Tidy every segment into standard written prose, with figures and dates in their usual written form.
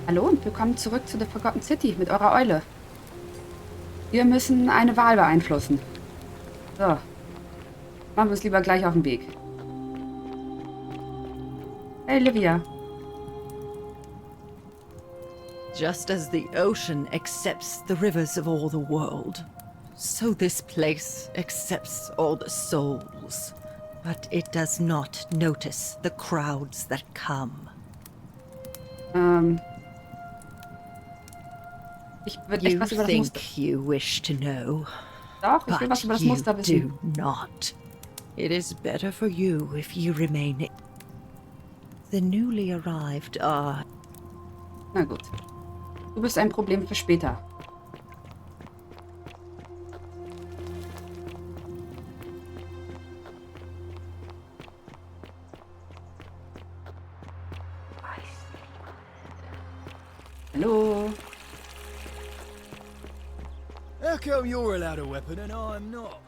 Hallo und willkommen zurück zu der Forgotten City mit eurer Eule. Wir müssen eine Wahl beeinflussen. So. Machen wir uns lieber gleich auf den Weg. Hey, Livia. Just as the ocean accepts the rivers of all the world, so this place accepts all the souls. But it does not notice the crowds that come. Ich würde echt was über das Muster... You wish to know, Doch, ich will was über das Muster wissen. do not. It is better for you if you remain. The newly arrived are... Na gut. Du bist ein Problem für später. Hallo. How come you're allowed a weapon and I'm not?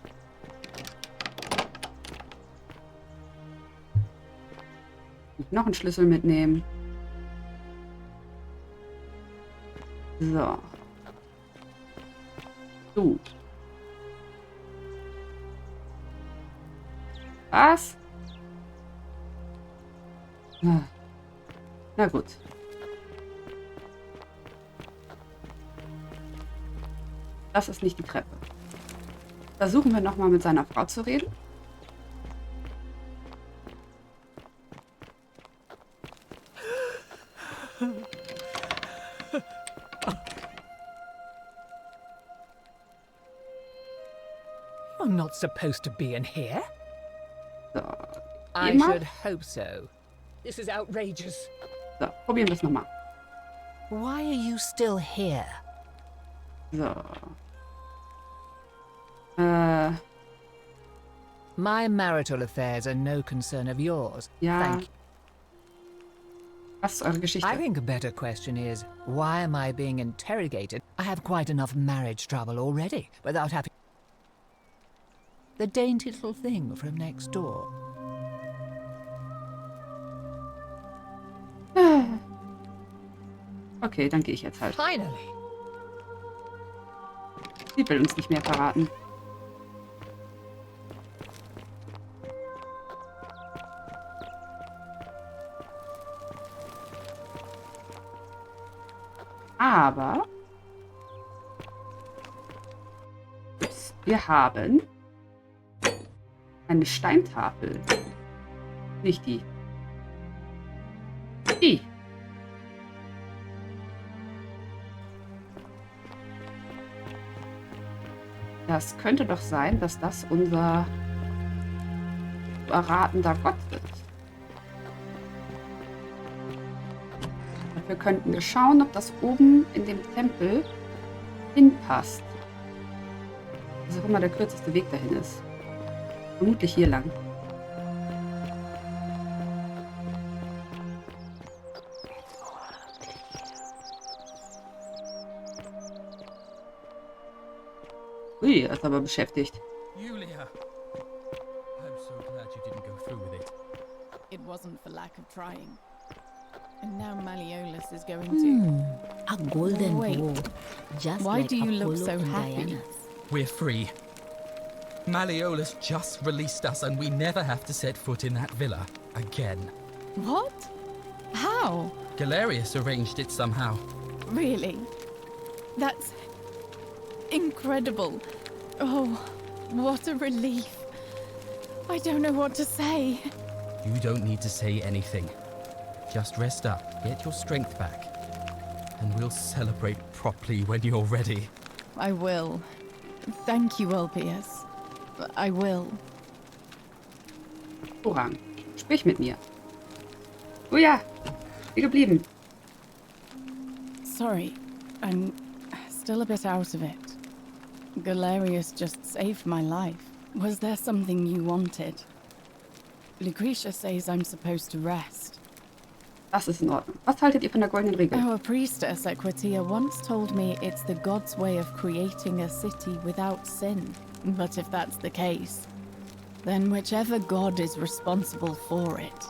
Noch einen Schlüssel mitnehmen. So. Du. Was? Na gut. Das ist nicht die Treppe. Versuchen wir nochmal mit seiner Frau zu reden. I'm not supposed to be in here. So. I Immer. should hope so. This is outrageous. So, probieren wir es nochmal. Why are you still here? So. My marital affairs are no concern of yours. Ja. Thank you. Was ist eure Geschichte? I think a better question is, why am I being interrogated? I have quite enough marriage trouble already, without having the dainty little thing from next door. Okay, dann gehe ich jetzt halt. Finally. Sie will uns nicht mehr verraten. Aber wir haben eine Steintafel. Nicht die. Die. Das könnte doch sein, dass das unser erratender Gott ist. Dafür könnten wir schauen, ob das oben in dem Tempel hinpasst. Was auch immer der kürzeste Weg dahin ist. Vermutlich hier lang. Ui, er ist aber beschäftigt. Julia! I'm so glad you didn't go through with it. It wasn't for lack of trying. And now Malleolus is going to... A golden Wait, bow, just why like do you look Apollo so and happy? Diana. We're free. Malleolus just released us and we never have to set foot in that villa again. What? How? Galerius arranged it somehow. Really? That's... incredible. Oh, what a relief. I don't know what to say. You don't need to say anything. Just rest up, get your strength back, and we'll celebrate properly when you're ready. I will. Thank you, Ulpius. I will. Vorrang. Sprich mit mir. Oh ja, wie geblieben. Sorry, I'm still a bit out of it. Galerius just saved my life. Was there something you wanted? Lucretia says I'm supposed to rest. Das ist in Ordnung. Was haltet ihr von der goldenen Regel? Our priestess Equitia once told me it's the god's way of creating a city without sin. But if that's the case, then whichever god is responsible for it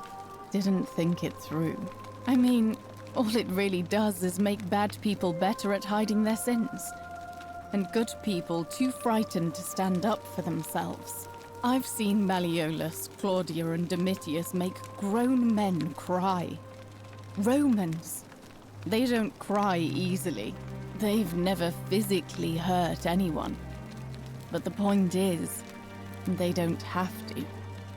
didn't think it through. I mean, All it really does is make bad people better at hiding their sins, and good people too frightened to stand up for themselves. I've seen Malleolus, Claudia, and Domitius make grown men cry. Romans. They don't cry easily. They've never physically hurt anyone. But the point is, they don't have to.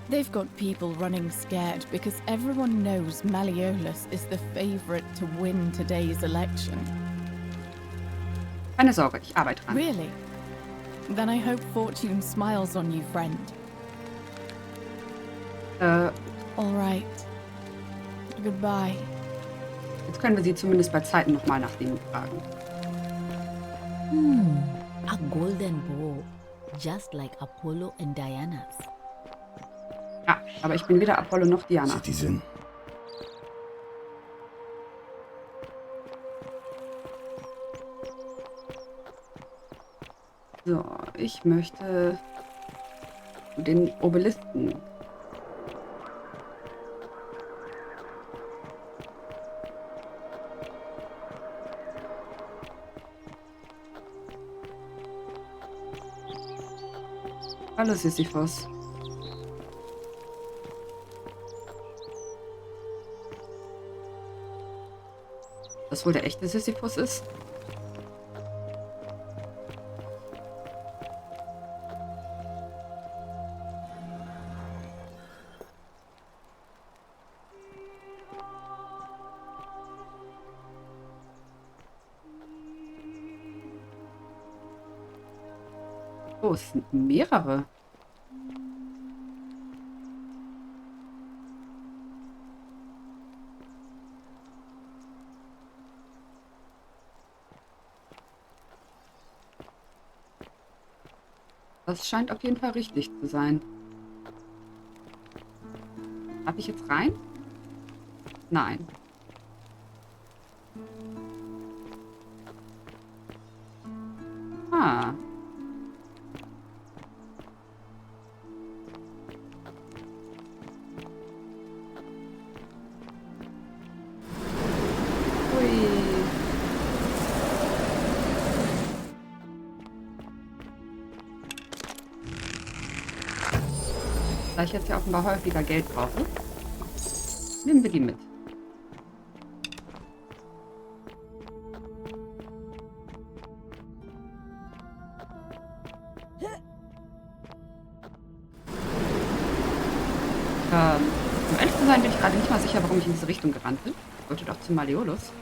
They've got people running scared because everyone knows Malleolus is the favorite to win today's election. Keine Sorge, ich arbeite dran. Really? Then I hope fortune smiles on you, friend. All right. Goodbye. Jetzt können wir sie zumindest bei Zeiten nochmal nach denen fragen. A golden bow, just like Apollo and Diana's. Ja, aber ich bin weder Apollo noch Diana. Citizen. So, ich möchte den Obelisken. Hallo Sisyphos. Das wohl der echte Sisyphos ist? Oh, es sind mehrere. Das scheint auf jeden Fall richtig zu sein. Darf ich jetzt rein? Nein. Ah. Da ich jetzt ja offenbar häufiger Geld brauche, nehmen wir die mit. Um ehrlich zu sein, bin ich gerade nicht mal sicher, warum ich in diese Richtung gerannt bin. Ich wollte doch zu Malleolus.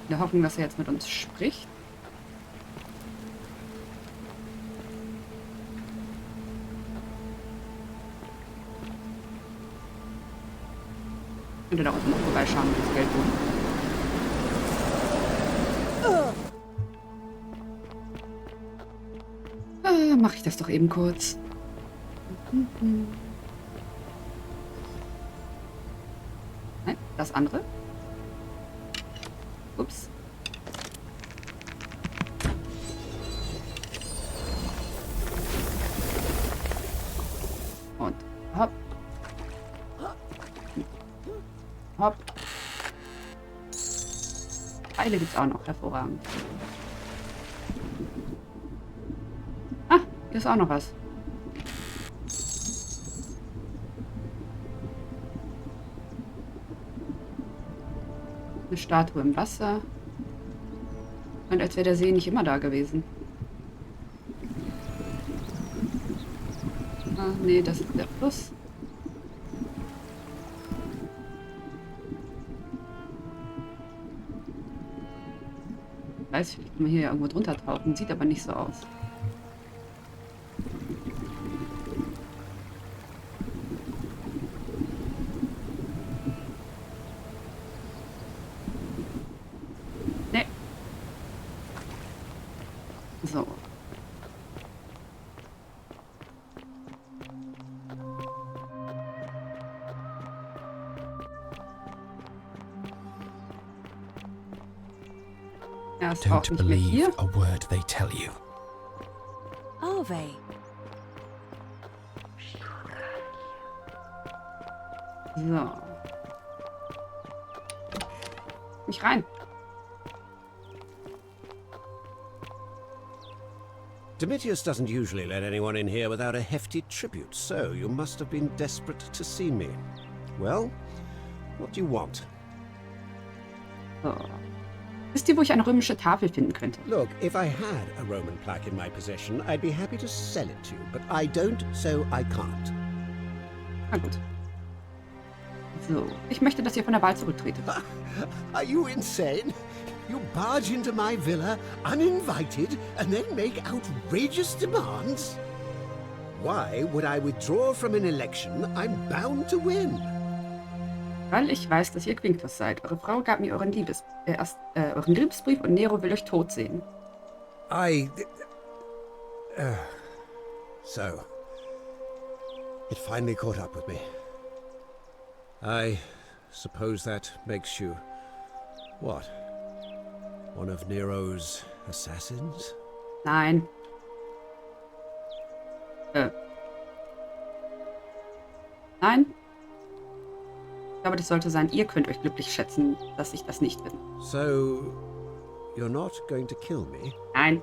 In der Hoffnung, dass er jetzt mit uns spricht. Ich könnte da unten noch vorbeischauen und das Geld holen. Mache ich das doch eben kurz. Nein, das andere. Ups. Und hopp. Hopp. Eile gibt's auch noch, hervorragend. Ah, hier ist auch noch was. Eine Statue im Wasser. Und als wäre der See nicht immer da gewesen. Ah, nee, das ist der Fluss. Ich weiß, vielleicht kann man hier ja irgendwo drunter tauchen. Sieht aber nicht so aus. Nee. So. Er ist auch Don't nicht mehr hier. believe a word they tell you. Are they? So. mich rein. Domitius doesn't usually let anyone in here without a hefty tribute, so you must have been desperate to see me. Well, what do you want? So. Wisst ihr, wo ich eine römische Tafel finden könnte? Look, if I had a Roman plaque in my possession, I'd be happy to sell it to you, but I don't, so I can't. Na gut. So, ich möchte, dass ihr von der Wahl zurücktretet. Are you insane? You barge into my villa uninvited and then make outrageous demands? Why would I withdraw from an election I'm bound to win? Weil ich weiß, dass ihr Quintus seid. Eure Frau gab mir euren Liebesbrief und Nero will euch tot sehen. So, it finally caught up with me. I suppose that makes you, what, one of Nero's assassins? Nein. Nein. Ich glaube, das sollte sein, ihr könnt euch glücklich schätzen, dass ich das nicht bin. So, you're not going to kill me? Nein.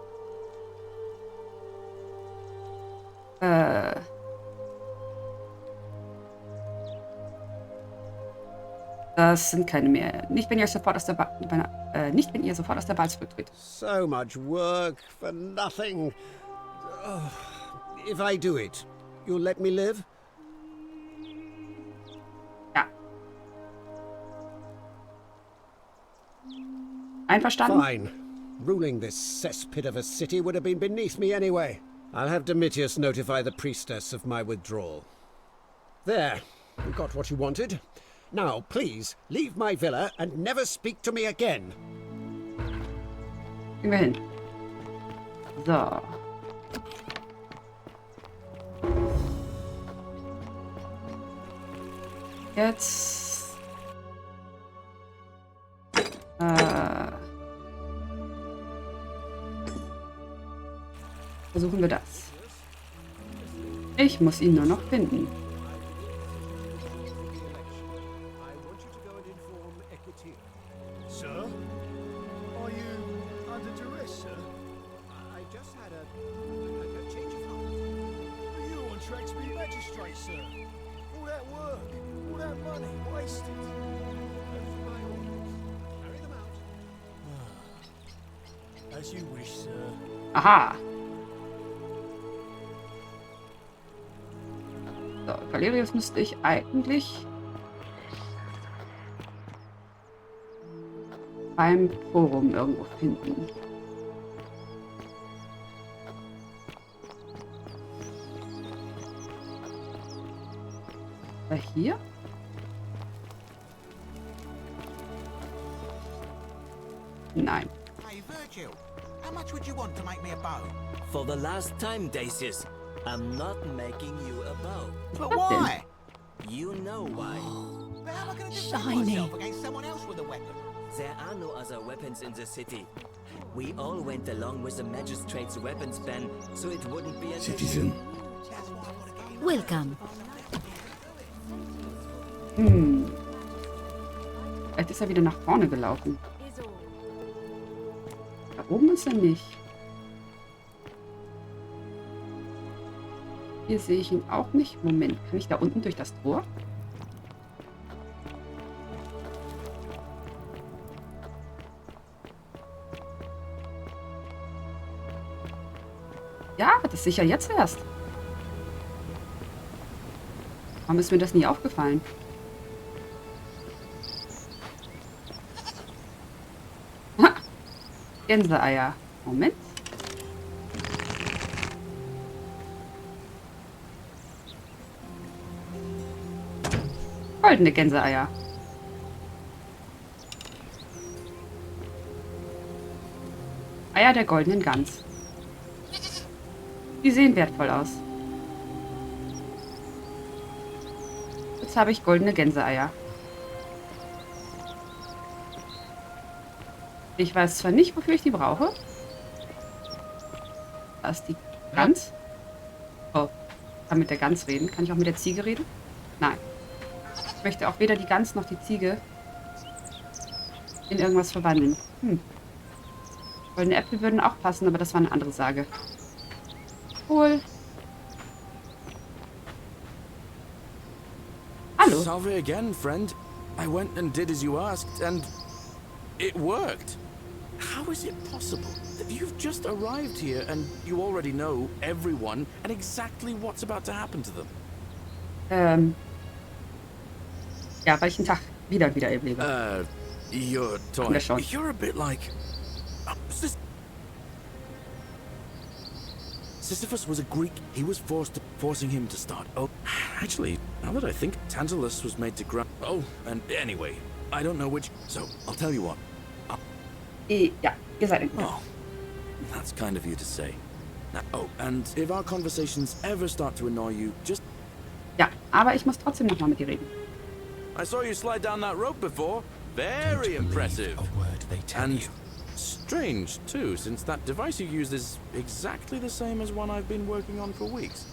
Das sind keine mehr. Nicht, wenn ihr sofort aus der Wahl zurücktretet. So much work for nothing. Oh, if I do it, you'll let me live? Ja. Einverstanden? Fine. Ruling this cesspit of a city would have been beneath me anyway. I'll have Domitius notify the priestess of my withdrawal. There. You got what you wanted. Now, please, leave my villa and never speak to me again. Gehen wir hin. So. Jetzt. Versuchen wir das. Ich muss ihn nur noch finden. Sir? Are you under duress, sir? I just had a change of heart. Are you on track to be magistrate, sir? All that work, all that money wasted. Those are my orders. Carry them out. As you wish, sir. Aha. So, Galerius müsste ich eigentlich beim Forum irgendwo finden. War hier? Nein. Hey, Virgil, how much would you want to make me a bow? For the last time, Dacius, I'm not making you a bow. But why? You know why. But how am I going to defend Shiny. myself against someone else with a weapon? There are no other weapons in the city. We all went along with the magistrate's weapons ban, so it wouldn't be an Citizen. Welcome. Vielleicht ist er wieder nach vorne gelaufen. Da oben ist er nicht. Hier sehe ich ihn auch nicht. Moment, kann ich da unten durch das Tor? Ja, das sicher jetzt erst. Warum ist mir das nie aufgefallen? Ha! Gänseeier. Moment. Goldene Gänseeier. Eier der goldenen Gans. Die sehen wertvoll aus. Jetzt habe ich goldene Gänseeier. Ich weiß zwar nicht, wofür ich die brauche. Da ist die Gans. Oh, ich kann mit der Gans reden. Kann ich auch mit der Ziege reden? Nein. Ich möchte auch weder die Gans noch die Ziege in irgendwas verwandeln. Goldene Äpfel würden auch passen, aber das war eine andere Sage. Cool. Hallo. Salve again, friend. I went and did as you asked, and it worked. How is it possible that you've just arrived here and you already know everyone and exactly what's about to happen to them? Ja, weil ich einen Tag wieder erlebe. You're Ja, schon. You're a bit like... Sisyphus was a Greek. He was forcing him to start. Oh, actually, now that I think, Tantalus was made to grant. Oh, and anyway, I don't know which. So I'll tell you what. Ja, ihr seid ein Guter. Oh, that's kind of you to say. Now, oh, and if our conversations ever start to annoy you, just... Ja, aber ich muss trotzdem nochmal mit dir reden. I saw you slide down that rope before. Very impressive. A word they tell And you. strange, too, since that device you used is exactly the same as one I've been working on for weeks.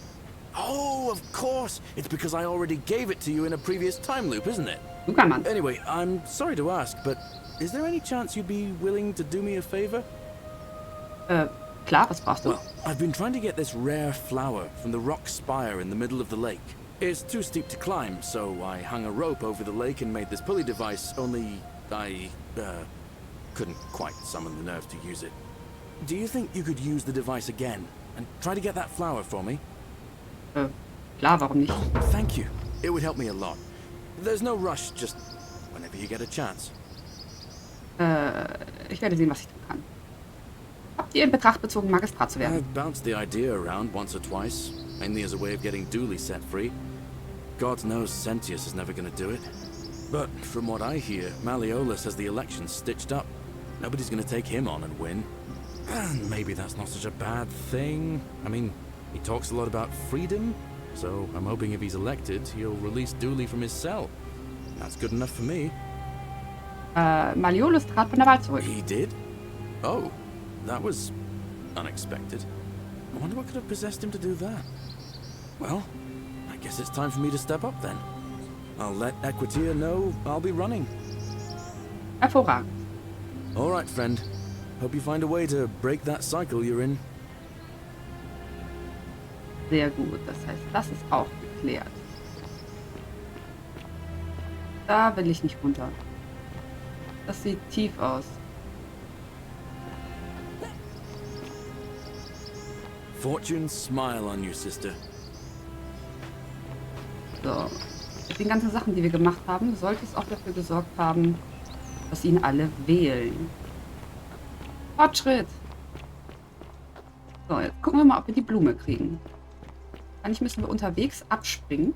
Oh, of course. It's because I already gave it to you in a previous time loop, isn't it? Luca, Mann. Anyway, I'm sorry to ask, but is there any chance you'd be willing to do me a favor? Klar, was brauchst du? Well, I've been trying to get this rare flower from the rock spire in the middle of the lake. It's too steep to climb, so I hung a rope over the lake and made this pulley device, only I couldn't quite summon the nerve to use it. Do you think you could use the device again and try to get that flower for me? Klar, warum nicht? Thank you. It would help me a lot. There's no rush, just whenever you get a chance. Ich werde sehen, was ich tun kann. Habt ihr in Betracht bezogen, Magistrat zu werden? I've bounced the idea around once or twice, mainly as a way of getting Dooley set free. God knows Sentius is never going to do it. But from what I hear, Malleolus has the election stitched up. Nobody's going to take him on and win. And maybe that's not such a bad thing. I mean, he talks a lot about freedom, so I'm hoping if he's elected, he'll release Dooley from his cell. That's good enough for me. Malleolus trat von der Wahl zurück. He did? Oh, that was unexpected. I wonder what could have possessed him to do that. Well, I guess it's time for me to step up then. I'll let Equitia know I'll be running. Hervorragend. All right, friend. Hope you find a way to break that cycle you're in. Sehr gut, das heißt, das ist auch geklärt. Da will ich nicht runter. Das sieht tief aus. Fortune smile on you, sister. So. Mit den ganzen Sachen, die wir gemacht haben, sollte es auch dafür gesorgt haben, dass ihn alle wählen. Fortschritt! So, jetzt gucken wir mal, ob wir die Blume kriegen. Eigentlich müssen wir unterwegs abspringen.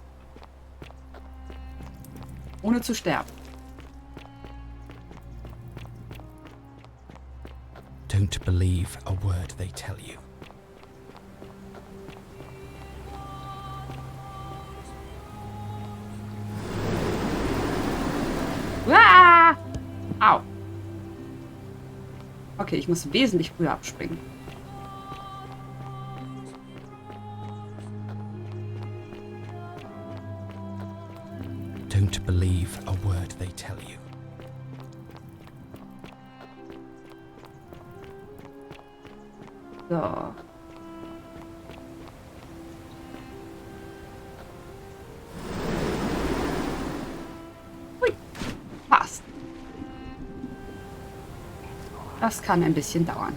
Ohne zu sterben. Don't believe a word they tell you. Uah! Au. Okay, ich muss wesentlich früher abspringen. Don't believe a word they tell you. So. Hui. Passt. Das kann ein bisschen dauern.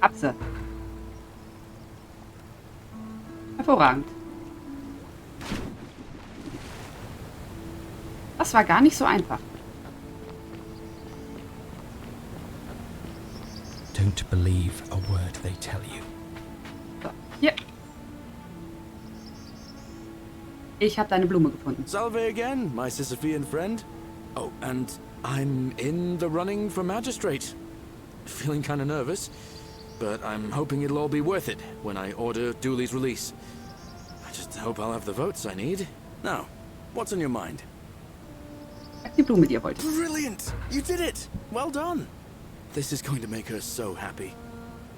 Abse. Hervorragend. Das war gar nicht so einfach. Don't believe a word they tell you. So, hier. Ich habe deine Blume gefunden. Salve again, my Sisyphean friend. Oh, and I'm in the running for magistrate. Feeling kind of nervous, but I'm hoping it'll all be worth it when I order Dooley's release. I just hope I'll have the votes I need. Now, what's on your mind? Die Blume, die ihr wolltet. Brilliant! You did it! Well done! This is going to make her so happy.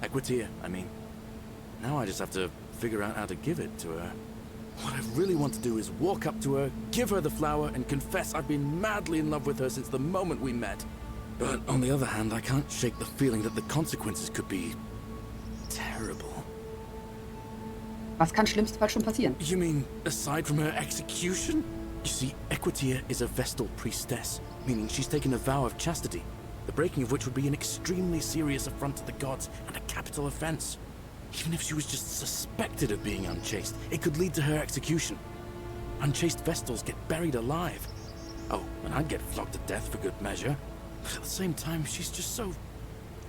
Equitia, I mean. Now I just have to figure out how to give it to her. What I really want to do is walk up to her, give her the flower, and confess I've been madly in love with her since the moment we met. But on the other hand, I can't shake the feeling that the consequences could be terrible. Was kann schlimmstenfalls schon passieren? You mean, aside from her execution? You see, Equitia is a Vestal priestess, meaning she's taken a vow of chastity, the breaking of which would be an extremely serious affront to the gods and a capital offense. Even if she was just suspected of being unchaste, it could lead to her execution. Unchaste Vestals get buried alive. Oh, and I'd get flogged to death for good measure. But at the same time, she's just so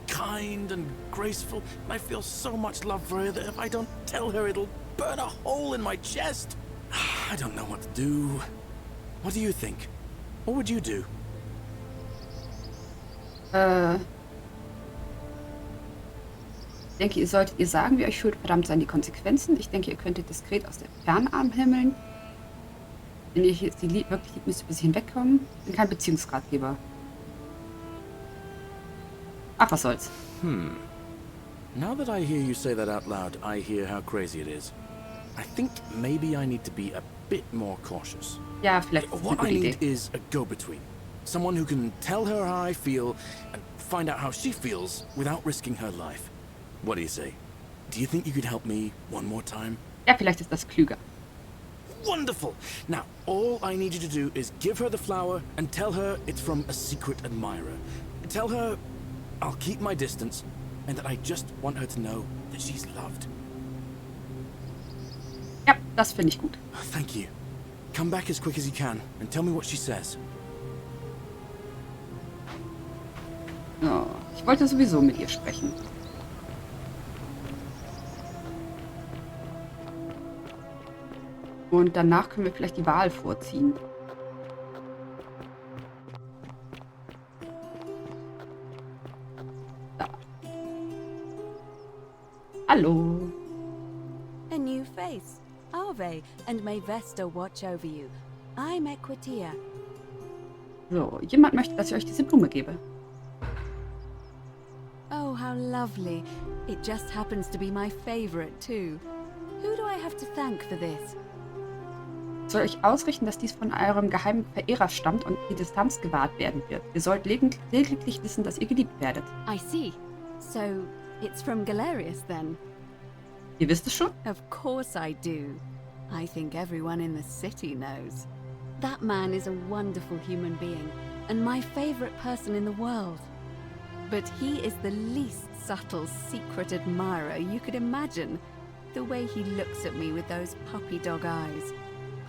kind and graceful, and I feel so much love for her that if I don't tell her, it'll burn a hole in my chest. I don't know what to do. What do you think? What would you do? Ich denke, ihr solltet ihr sagen, wie euch schuld verdammt seien die Konsequenzen. Ich denke, ihr könntet diskret aus der Ferne anhimmeln. Wenn ihr sie wirklich liebt, müsst ihr über sie hinwegkommen. Ich bin kein Beziehungsratgeber. Ach, was soll's. Now that I hear you say that out loud, I hear how crazy it is. I think maybe I need to be a bit more cautious. Ja, vielleicht ist das eine What I gute need Idee. is a go-between. Someone who can tell her how I feel and find out how she feels without risking her life. What do you say? Do you think you could help me one more time? Ja, vielleicht ist das klüger. Wonderful! Now, all I need you to do is give her the flower and tell her it's from a secret admirer. Tell her I'll keep my distance and that I just want her to know that she's loved. Ja, das finde ich gut. Thank you. Come back as quick as you can and tell me what she says. So, ich wollte sowieso mit ihr sprechen. Und danach können wir vielleicht die Wahl vorziehen. Da. Hallo. A new face. Ave, and may Vesta watch over you. I'm Equitia. So, jemand möchte, dass ich euch diese Blume gebe. Oh, how lovely. It just happens to be my favorite, too. Who do I have to thank for this? Ich soll euch ausrichten, dass dies von eurem geheimen Verehrer stammt und die Distanz gewahrt werden wird. Ihr sollt lediglich wissen, dass ihr geliebt werdet. I see. So, it's from Galerius, then? Ihr wisst es schon? Of course I do. I think everyone in the city knows. That man is a wonderful human being, and my favorite person in the world. But he is the least subtle secret admirer you could imagine. The way he looks at me with those puppy dog eyes.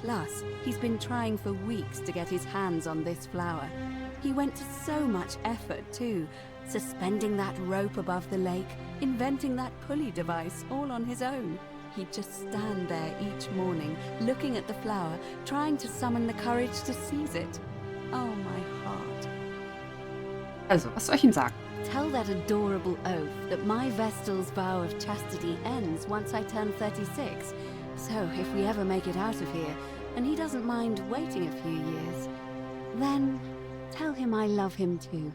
Plus, he's been trying for weeks to get his hands on this flower. He went to so much effort, too. Suspending that rope above the lake, inventing that pulley device all on his own. He'd just stand there each morning, looking at the flower, trying to summon the courage to seize it. Oh, my heart. Also, was soll ich ihm sagen? Tell that adorable oaf that my Vestal's vow of chastity ends once I turn 36. So, if we ever make it out of here, and he doesn't mind waiting a few years, then tell him I love him too.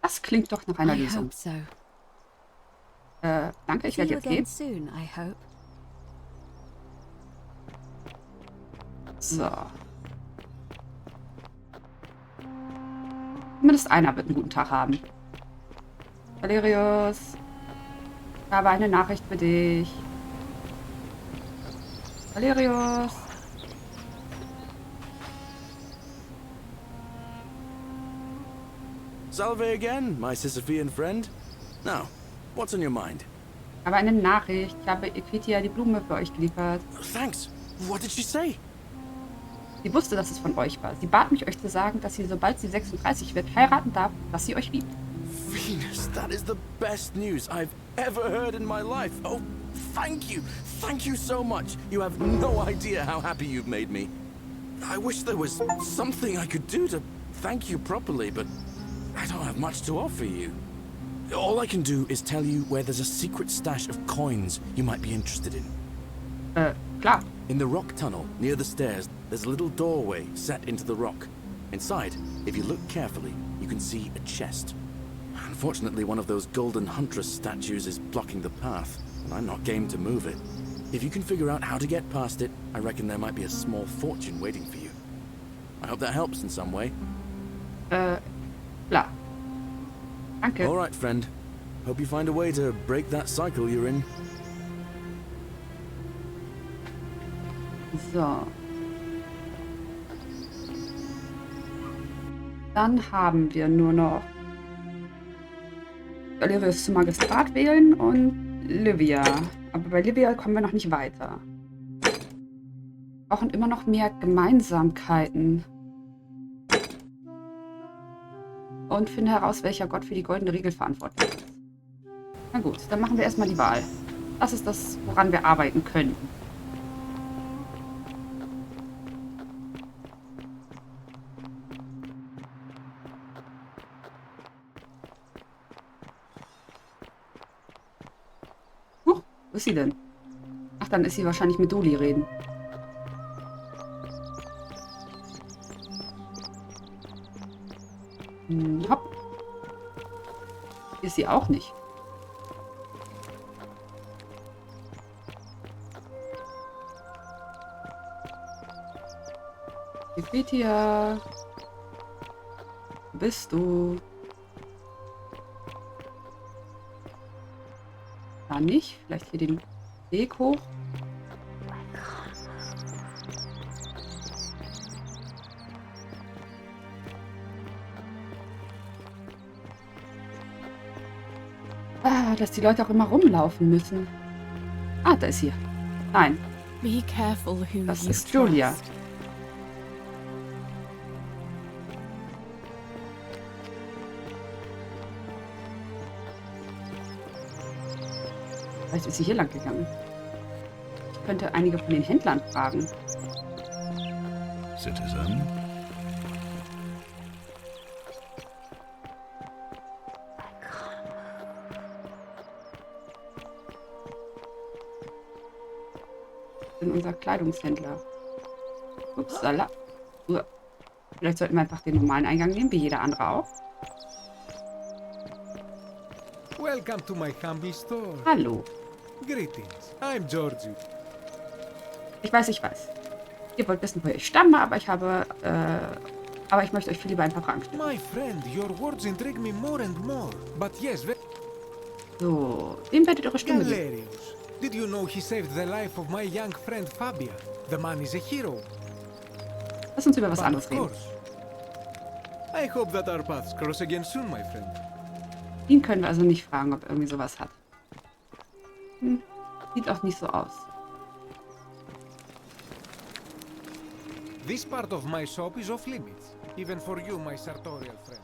Das klingt doch nach einer I Lösung. hope so. Danke, ich See werde you jetzt again gehen. soon, I hope. So. Zumindest einer wird einen guten Tag haben. Galerius, ich habe eine Nachricht für dich. Galerius. Salve again, my Sisyphean friend. Now, what's on your mind? Ich habe eine Nachricht. Ich habe Equitia die Blume für euch geliefert. Thanks. What did she say? Sie wusste, dass es von euch war. Sie bat mich, euch zu sagen, dass sie, sobald sie 36 wird, heiraten darf, dass sie euch liebt. Venus, that is the best news I've ever heard in my life. Oh, thank you. Thank you so much. You have no idea how happy you've made me. I wish there was something I could do to thank you properly, but I don't have much to offer you. All I can do is tell you where there's a secret stash of coins you might be interested in. Klar. In the rock tunnel, near the stairs, there's a little doorway set into the rock. Inside, if you look carefully, you can see a chest. Unfortunately, one of those golden huntress statues is blocking the path, and I'm not game to move it. If you can figure out how to get past it, I reckon there might be a small fortune waiting for you. I hope that helps in some way. Klar. Danke. All right, friend. Hope you find a way to break that cycle you're in. So. Dann haben wir nur noch Galerius zum Magistrat wählen und Livia. Aber bei Livia kommen wir noch nicht weiter. Wir brauchen immer noch mehr Gemeinsamkeiten. Und finde heraus, welcher Gott für die goldene Regel verantwortlich ist. Na gut, dann machen wir erstmal die Wahl. Das ist das, woran wir arbeiten können. Wo ist sie denn? Ach, dann ist sie wahrscheinlich mit Doli reden. Hopp. Ist sie auch nicht. Wikipedia. Wo bist du? Da nicht. Vielleicht hier den Weg hoch. Dass die Leute auch immer rumlaufen müssen. Ah, da ist sie. Nein. Be careful who Das you ist Julia. trust. Vielleicht ist sie hier lang gegangen. Ich könnte einige von den Händlern fragen. Citizen. In unser Kleidungshändler. Upsala. Vielleicht sollten wir einfach den normalen Eingang nehmen, wie jeder andere auch. Welcome to my humble store. Hallo. Greetings. I'm Georgie. Ich weiß. Ihr wollt wissen, woher ich stamme, aber ich möchte euch viel lieber ein paar Fragen stellen. My friend, your words intrigue me more and more. But yes, So, wem werdet ihr eure Stimme geben? Galerius. Did you know he saved the life of my young friend Fabia? The man is a hero. Lass uns über was But anderes of reden. course. I hope that our paths cross again soon, my friend. Ihn können wir also nicht fragen, ob er irgendwie sowas hat. Sieht auch nicht so aus. This part of my shop is off limits, even for you, my sartorial friend.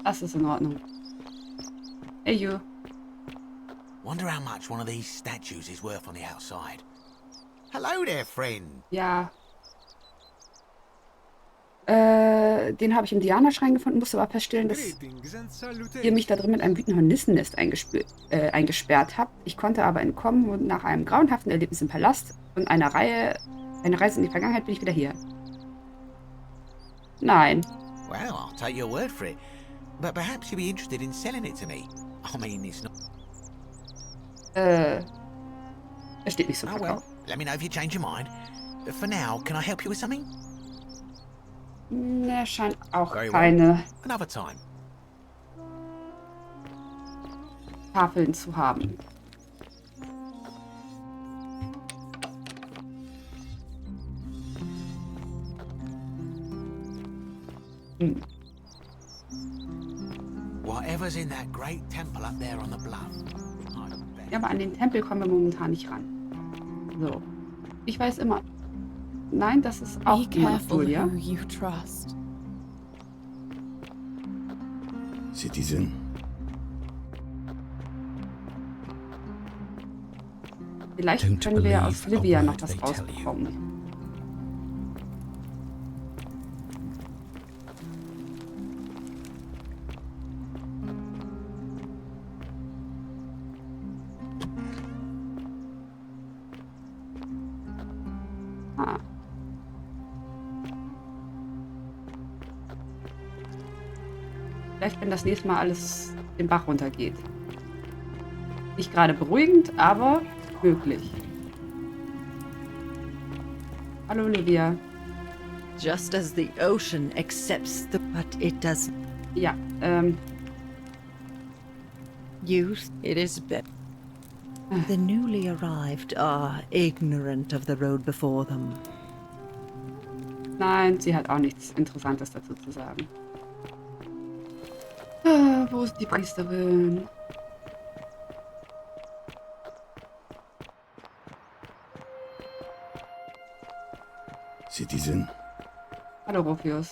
Das ist in Ordnung. Hey, you. Wonder how much one of these statues is worth on the outside. Hello there, friend. Ja. Den habe ich im Diana-Schrein gefunden, musste aber feststellen, dass Greetings and salutations. ihr mich da drin mit einem wütenden Hornissennest eingesperrt habt. Ich konnte aber entkommen und nach einem grauenhaften Erlebnis im Palast und einer Reise in die Vergangenheit bin ich wieder hier. Nein. Well, I'll take your word for it. But perhaps you'd be interested in selling it to me. I mean, it's not... Er steht nicht so Oh well, let me know if you change your mind. But for now, can I help you with something? Er scheint auch Very well. keine Another time. Tafeln zu haben. Whatever's in that great temple up there on the bluff. Ja, aber an den Tempel kommen wir momentan nicht ran. So. Ich weiß immer. Nein, das ist auch Be immer noch careful Julia. who you trust. Citizen. Vielleicht Don't können wir aus believe a Livia noch word was they tell you. rausbekommen. Vielleicht, wenn das nächste Mal alles den Bach runtergeht. Nicht gerade beruhigend, aber möglich. Hallo, Olivia. Just as the ocean accepts the... But it does... Ja, Youth, it is better. The newly arrived are ignorant of the road before them. Nein, sie hat auch nichts Interessantes dazu zu sagen. Ah, wo ist die Priesterin? Citizen, Hallo, Rofius.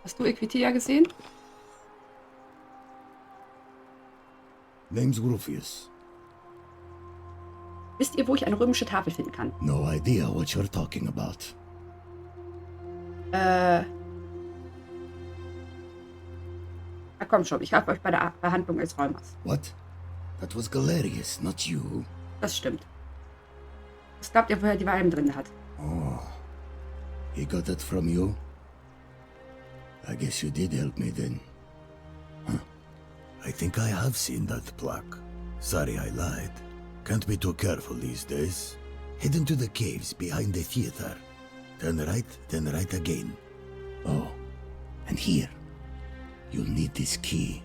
Hast du Equitia gesehen? name's Rufius. Wisst ihr, wo ich eine römische Tafel finden kann? No idea what you're talking about. Na komm schon, ich helfe euch bei der Behandlung als Rheumers. What? That was Galerius, not you. Das stimmt. Was glaubt ihr, woher die Wein drin hat? Oh, he got that from you? I guess you did help me then. Huh. I think I have seen that plaque. Sorry I lied. Can't be too careful these days. Head into the caves behind the theater. Turn right, then right again. Oh, and here. You'll need this key.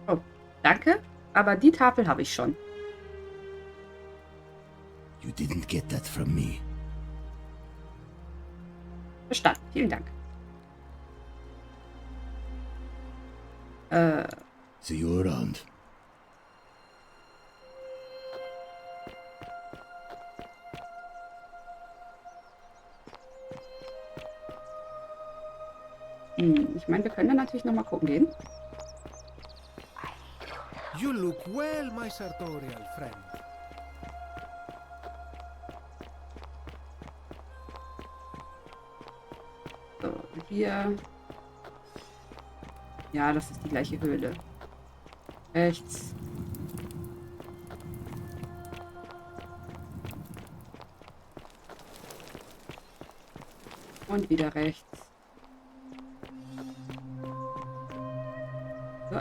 Oh, danke, aber die Tafel habe ich schon. You didn't get that from me. Verstanden, vielen Dank. See you around. Ich meine, wir können dann natürlich nochmal gucken gehen. You look well, my sartorial friend. So, hier. Ja, das ist die gleiche Höhle. Rechts. Und wieder rechts. So.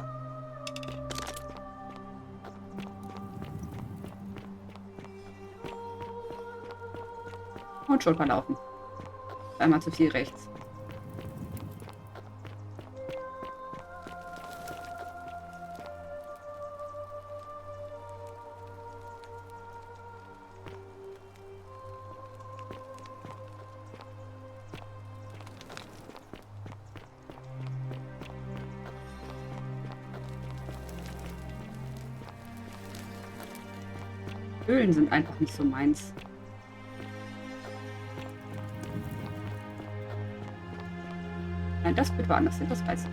Und schon verlaufen. Einmal zu viel rechts. Höhlen sind einfach nicht so meins. Nein, das wird woanders hin, das weiß ich.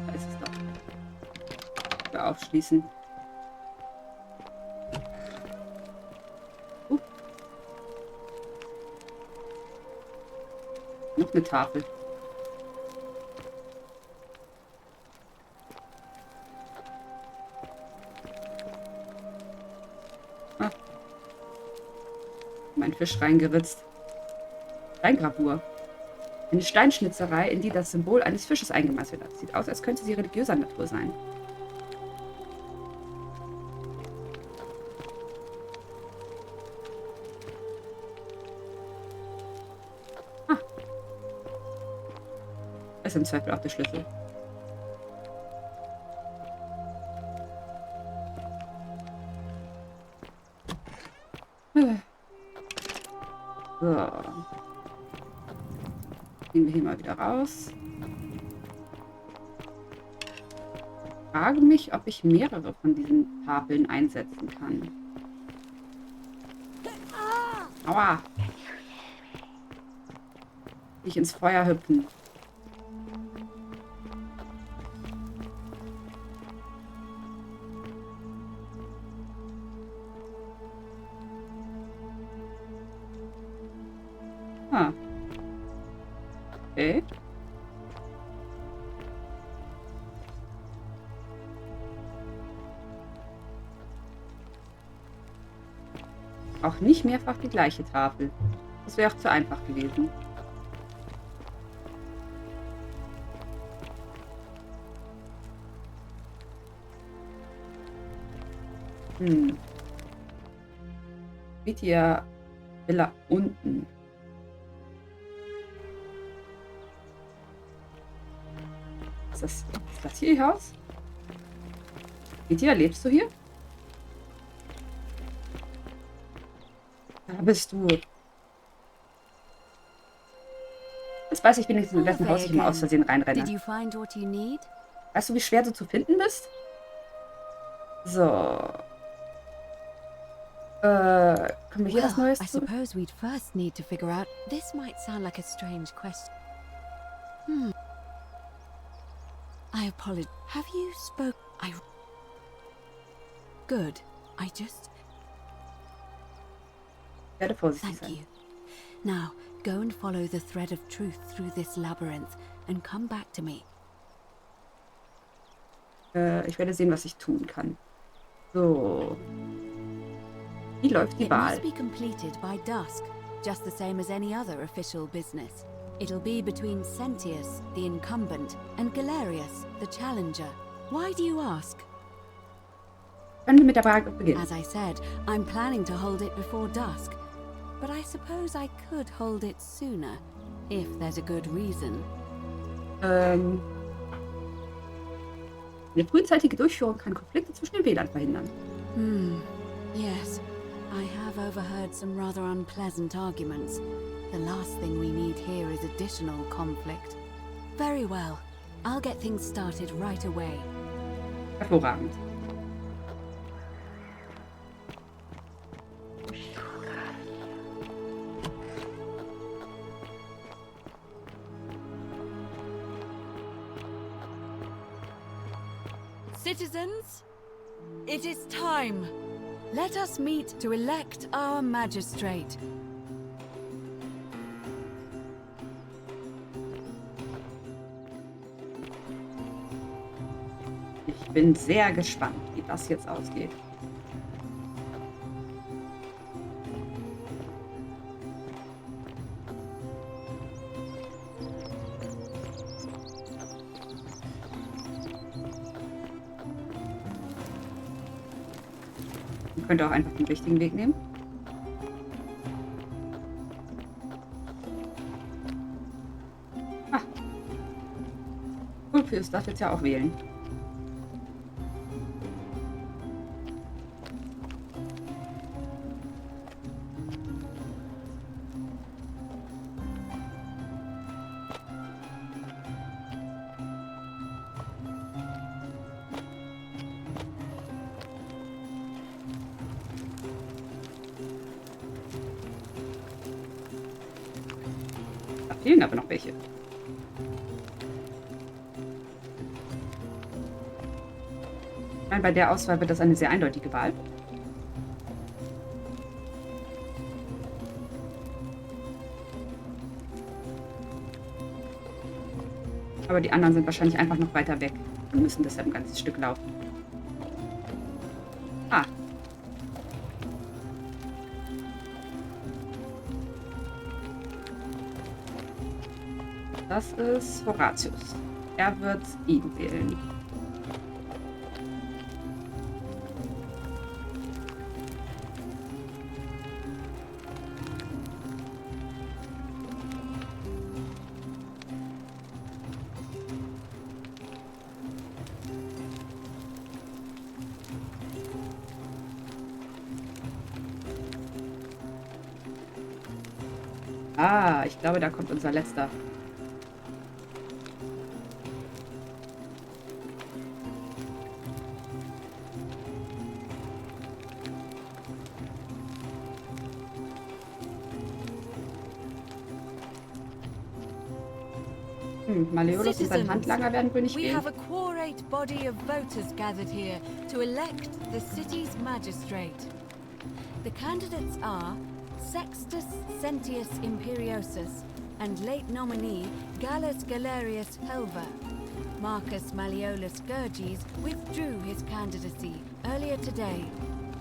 Da ist es doch. Wir aufschließen. Noch eine Tafel. Ah. Mein Fisch reingeritzt. Steingravur. Eine Steinschnitzerei, in die das Symbol eines Fisches eingemeißelt hat. Sieht aus, als könnte sie religiöser Natur sein. Ist im Zweifel auch der Schlüssel. So. Gehen wir hier mal wieder raus. Ich frage mich, ob ich mehrere von diesen Tafeln einsetzen kann. Aua! Nicht ins Feuer hüpfen. Okay. Auch nicht mehrfach die gleiche Tafel. Das wäre auch zu einfach gewesen. Vitia Villa unten. Ist das hier ihr Haus? Vitia, lebst du hier? Da bist du. Jetzt weiß ich wenigstens, in wessen Haus ich mal aus Versehen reinrenne. Weißt du, wie schwer du zu finden bist? So. Können wir hier was Neues I tun? suppose we'd first need to figure out. This might sound like a strange question. I apologize. Have you spoke? Good. I just. Werde vorsichtig Thank sein. you. Now, go and follow the thread of truth through this labyrinth and come back to me. Ich werde sehen, was ich tun kann. So. Wie läuft die It Wahl? must be completed by dusk, just the same as any other official business. It'll be between Sentius, the incumbent, and Galerius, the challenger. Why do you ask? Können wir mit der Frage beginnen? As I said, I'm planning to hold it before dusk. But I suppose I could hold it sooner, if there's a good reason. Eine frühzeitige Durchführung kann Konflikte zwischen den Wählern verhindern. Yes. I have overheard some rather unpleasant arguments. The last thing we need here is additional conflict. Very well. I'll get things started right away. Hervorragend. Citizens, it is time. Let us meet to elect our magistrate. Ich bin sehr gespannt, wie das jetzt ausgeht. Man könnte auch einfach den richtigen Weg nehmen. Ah. Ulpius darf jetzt ja auch wählen. Fehlen aber noch welche. Ich meine, bei der Auswahl wird das eine sehr eindeutige Wahl. Aber die anderen sind wahrscheinlich einfach noch weiter weg und müssen deshalb ein ganzes Stück laufen. Ah. Das ist Horatius. Er wird ihn wählen. Ah, ich glaube, da kommt unser letzter. Malleolus und sein Handlanger werden wohl nicht we wählen. have a quorate body of voters gathered here to elect the city's magistrate. The candidates are Sextus Sentius Imperiosus, and late nominee Gallus Galerius Helver. Marcus Malleolus Gurges withdrew his candidacy earlier today.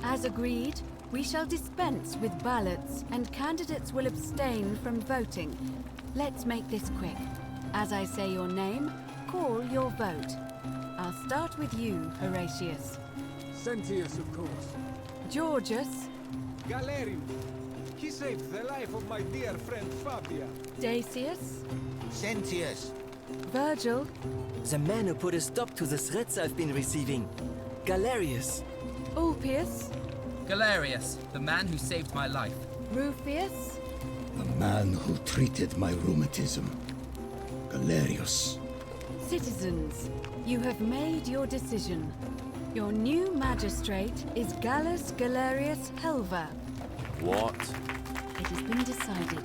As agreed, we shall dispense with ballots and candidates will abstain from voting. Let's make this quick. As I say your name, call your vote. I'll start with you, Horatius. Sentius, of course. Georgius. Galerius. He saved the life of my dear friend Fabia. Dacius. Sentius. Virgil. The man who put a stop to the threats I've been receiving. Galerius. Ulpius. Galerius, the man who saved my life. Rufius. The man who treated my rheumatism. Galerius. Citizens, you have made your decision. Your new magistrate is Gallus Galerius Helver. What? It has been decided.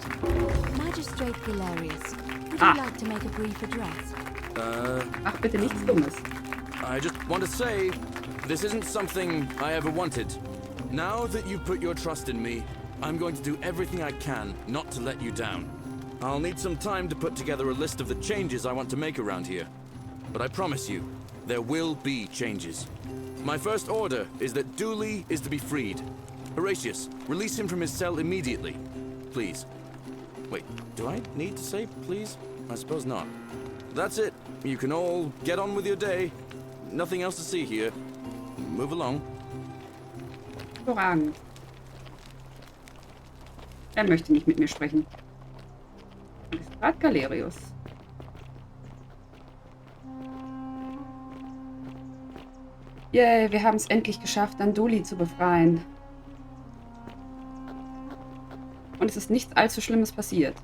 Magistrate Galerius, would you like to make a brief address? Ach, bitte nichts Dummes. I just want to say, this isn't something I ever wanted. Now that you've put your trust in me, I'm going to do everything I can not to let you down. I'll need some time to put together a list of the changes I want to make around here. But I promise you, there will be changes. My first order is that Dooley is to be freed. Horatius, release him from his cell immediately. Please. Wait, do I need to say please? I suppose not. That's it. You can all get on with your day. Nothing else to see here. Move along. Hervorragend. Er möchte nicht mit mir sprechen. Magistrat Galerius. Yay, wir haben es endlich geschafft, Andoli zu befreien. Und es ist nichts allzu Schlimmes passiert.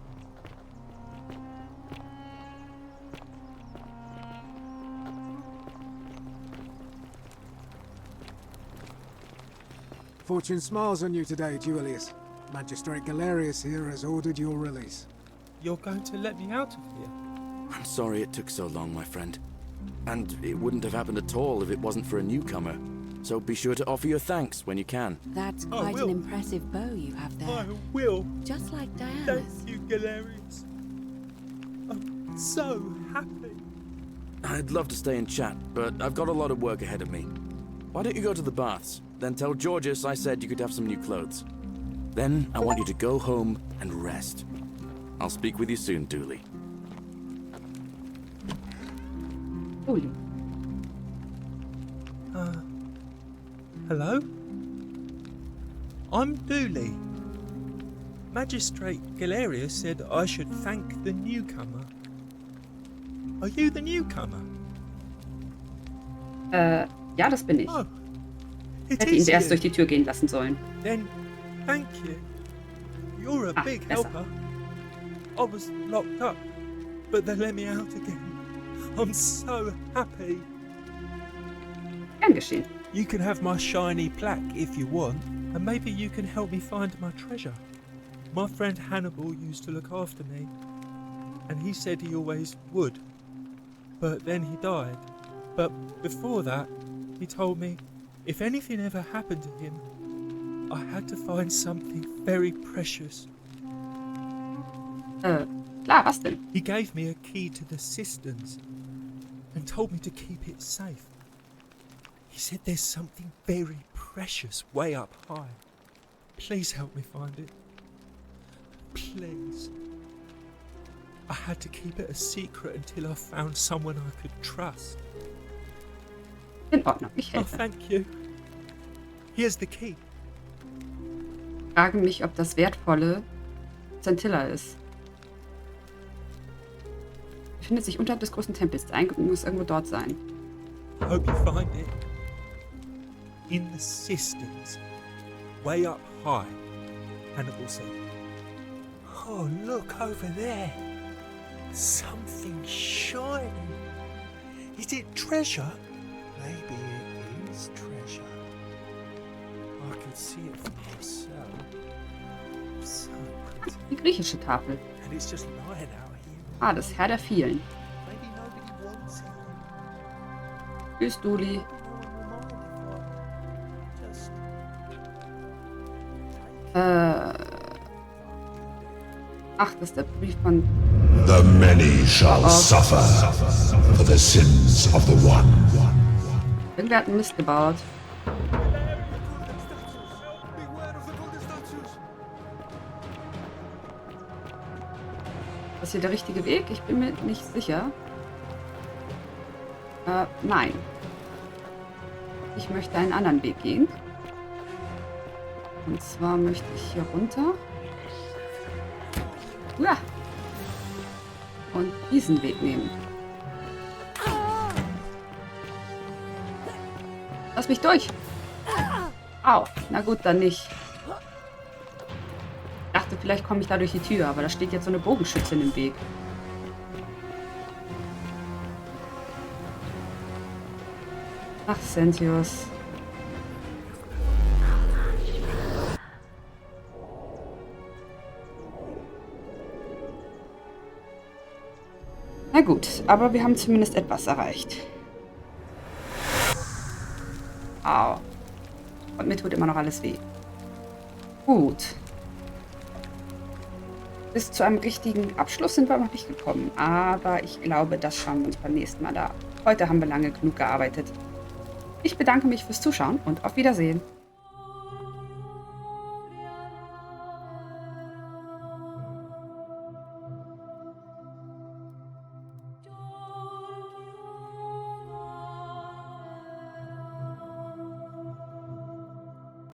Fortune smiles on you today, Julius. Magistrate Galerius here has ordered your release. You're going to let me out of here? I'm sorry it took so long, my friend. And it wouldn't have happened at all if it wasn't for a newcomer. So be sure to offer your thanks when you can. That's quite an impressive bow you have there. I will. Just like Diana's. Thank you, Galerius. I'm so happy. I'd love to stay and chat, but I've got a lot of work ahead of me. Why don't you go to the baths? Then tell Georgius I said you could have some new clothes. Then I want you to go home and rest. I'll speak with you soon, Dooley. Dooley. Hello? I'm Dooley. Magistrate Galerius said I should thank the newcomer. Are you the newcomer? Ja, das bin ich. Oh, Hätte ihn erst durch die Tür gehen lassen sollen. Then, thank you. You're a big helper. I was locked up, but they let me out again. I'm so happy. Gern geschehen. You can have my shiny plaque if you want, and maybe you can help me find my treasure. My friend Hannibal used to look after me, and he said he always would. But then he died. But before that, he told me if anything ever happened to him, I had to find something very precious. Klar, was denn? He gave me a key to the cisterns and told me to keep it safe. He said there's something very precious way up high. Please help me find it. Please. I had to keep it a secret until I found someone I could trust. In Ordnung, ich helfe. Oh, thank you. Here's the key. Ich frage mich, ob das Wertvolle Centilla ist. Befindet sich unterhalb des großen Tempels. Der Eingang muss irgendwo dort sein. I hope you find it. In the cisterns. Way up high, Hannibal said. Oh, look over there. Something shiny. Is it treasure? Maybe it is treasure. I could see it for myself. So pretty. Die griechische Tafel. And it's just lying out here. Ah, das Herr der Vielen. Maybe nobody wants it. Tschüss, Dooley. Ach, das ist der Brief von... The many shall suffer for the sins of the one. Irgendwer hat einen Mist gebaut. Ist das hier der richtige Weg? Ich bin mir nicht sicher. Nein. Ich möchte einen anderen Weg gehen. Und zwar möchte ich hier runter. Ja. Und diesen Weg nehmen. Lass mich durch. Au. Na gut, dann nicht. Ich dachte, vielleicht komme ich da durch die Tür, aber da steht jetzt so eine Bogenschützin im Weg. Ach, Sentius. Na gut, aber wir haben zumindest etwas erreicht. Au. Und mir tut immer noch alles weh. Gut. Bis zu einem richtigen Abschluss sind wir noch nicht gekommen. Aber ich glaube, das schauen wir uns beim nächsten Mal da. Heute haben wir lange genug gearbeitet. Ich bedanke mich fürs Zuschauen und auf Wiedersehen.